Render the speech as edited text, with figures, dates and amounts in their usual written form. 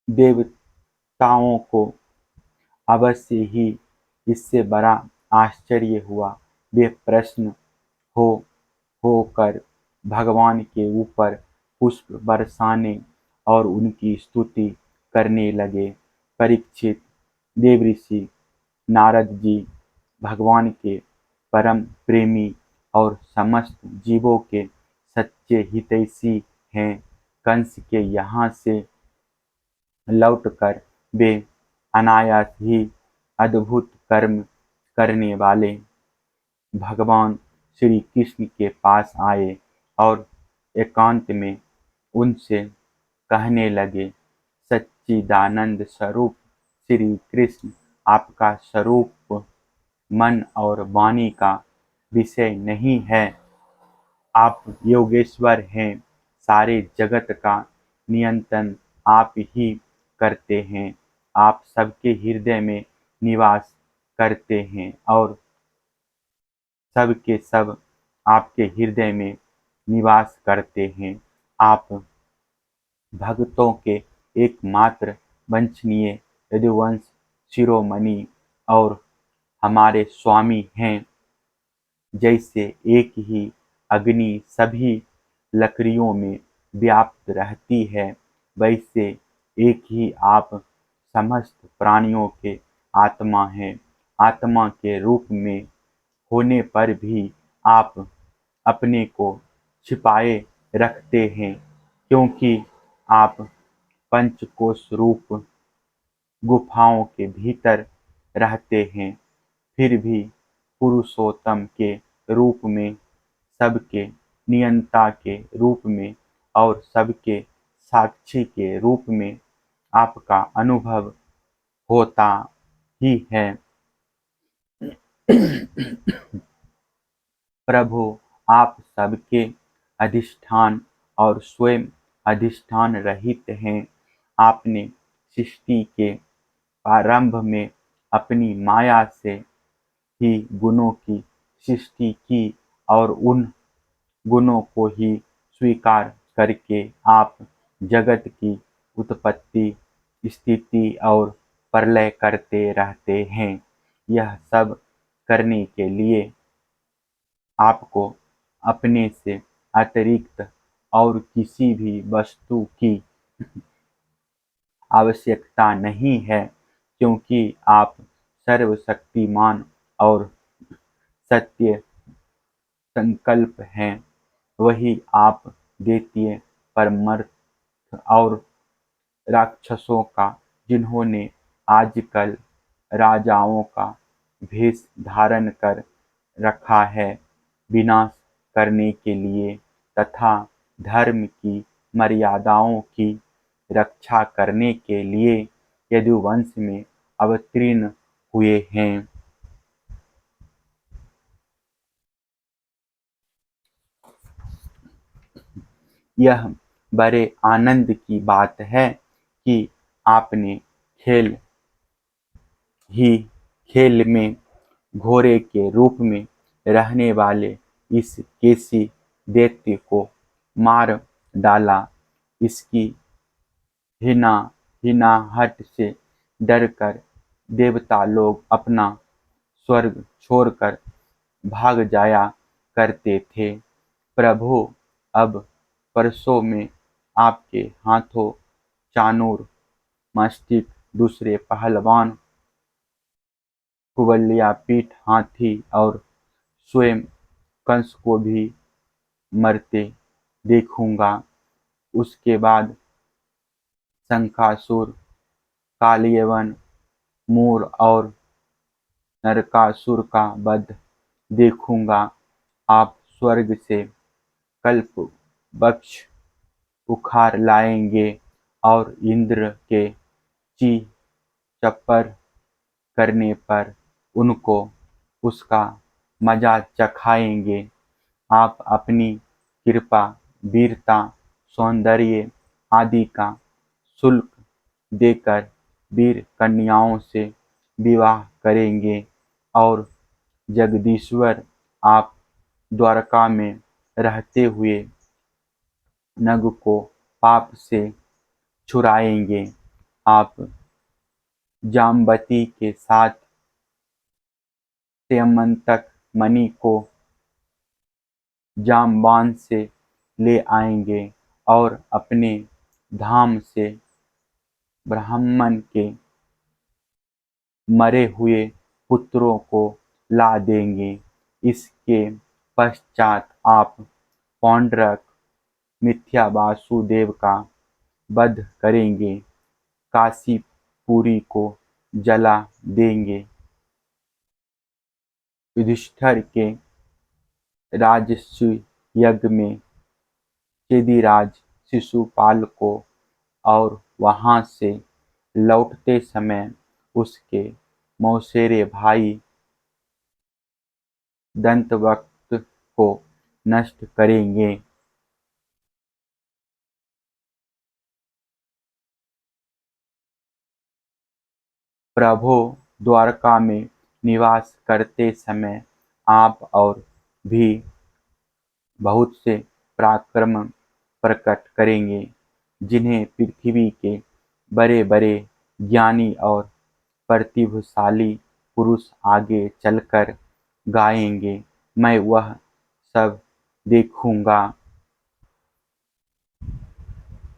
देवताओं को अवश्य ही इससे बड़ा आश्चर्य हुआ। वे प्रसन्न हो होकर भगवान के ऊपर पुष्प बरसाने और उनकी स्तुति करने लगे। परीक्षित, देवऋषि नारद जी भगवान के परम प्रेमी और समस्त जीवों के सच्चे हितैषी हैं। कंस के यहाँ से लौटकर वे अनायास ही अद्भुत कर्म करने वाले भगवान श्री कृष्ण के पास आए और एकांत में उनसे कहने लगे, सच्चिदानंद स्वरूप श्री कृष्ण, आपका स्वरूप मन और वाणी का विषय नहीं है। आप योगेश्वर हैं। सारे जगत का नियंत्रण आप ही करते हैं। आप सबके हृदय में निवास करते हैं और सब के सब आपके हृदय में निवास करते हैं। आप भक्तों के एकमात्र वंशनीय यदुवंश शिरोमणि और हमारे स्वामी हैं। जैसे एक ही अग्नि सभी लकड़ियों में व्याप्त रहती है, वैसे एक ही आप समस्त प्राणियों के आत्मा हैं। आत्मा के रूप में होने पर भी आप अपने को छिपाए रखते हैं, क्योंकि आप पंचकोश रूप गुफाओं के भीतर रहते हैं। फिर भी पुरुषोत्तम के रूप में, सबके नियंता के रूप में और सबके साक्षी के रूप में आपका अनुभव होता ही है। प्रभु, आप सबके अधिष्ठान और स्वयं अधिष्ठान रहित हैं। आपने सृष्टि के प्रारंभ में अपनी माया से ही गुणों की सृष्टि की और उन गुणों को ही स्वीकार करके आप जगत की उत्पत्ति, स्थिति और प्रलय करते रहते हैं। यह सब करने के लिए आपको अपने से अतिरिक्त और किसी भी वस्तु की आवश्यकता नहीं है, क्योंकि आप सर्वशक्तिमान और सत्य संकल्प हैं। वही आप द्वितीय परमार्थ और राक्षसों का, जिन्होंने आजकल राजाओं का भेष धारण कर रखा है, विनाश करने के लिए तथा धर्म की मर्यादाओं की रक्षा करने के लिए यदुवंश में अवतीर्ण हुए हैं। यह बड़े आनंद की बात है कि आपने खेल ही खेल में घोड़े के रूप में रहने वाले इस केसी दैत्य को मार डाला। इसकी हिनाहट से डरकर देवता लोग अपना स्वर्ग छोड़कर भाग जाया करते थे। प्रभु, अब परसों में आपके हाथों चाणूर मस्तिष्क, दूसरे पहलवान कुबलिया पीठ हाथी और स्वयं कंस को भी मरते देखूंगा। उसके बाद शंखासुर, कालियवन, मूर और नरकासुर का वध देखूंगा। आप स्वर्ग से कल्प वृक्ष उखाड़ लाएंगे और इंद्र के ची चप्पर करने पर उनको उसका मजा चखाएंगे। आप अपनी कृपा, वीरता, सौंदर्य आदि का शुल्क देकर वीर कन्याओं से विवाह करेंगे और जगदीश्वर, आप द्वारका में रहते हुए नग को पाप से छुड़ाएंगे। आप जाम्बती के साथ स्यमंतक मणि को जामवान से ले आएंगे और अपने धाम से ब्राह्मण के मरे हुए पुत्रों को ला देंगे। इसके पश्चात आप पौंड्रक मिथ्या वासुदेव का वध करेंगे, काशीपुरी को जला देंगे। युधिष्ठिर के राजस्व यज्ञ में चेदीराज शिशुपाल को और वहां से लौटते समय उसके मौसेरे भाई दंतवक्र को नष्ट करेंगे। प्रभो, द्वारका में निवास करते समय आप और भी बहुत से पराक्रम प्रकट करेंगे, जिन्हें पृथ्वी के बड़े बड़े ज्ञानी और प्रतिभाशाली पुरुष आगे चलकर गाएंगे। मैं वह सब देखूंगा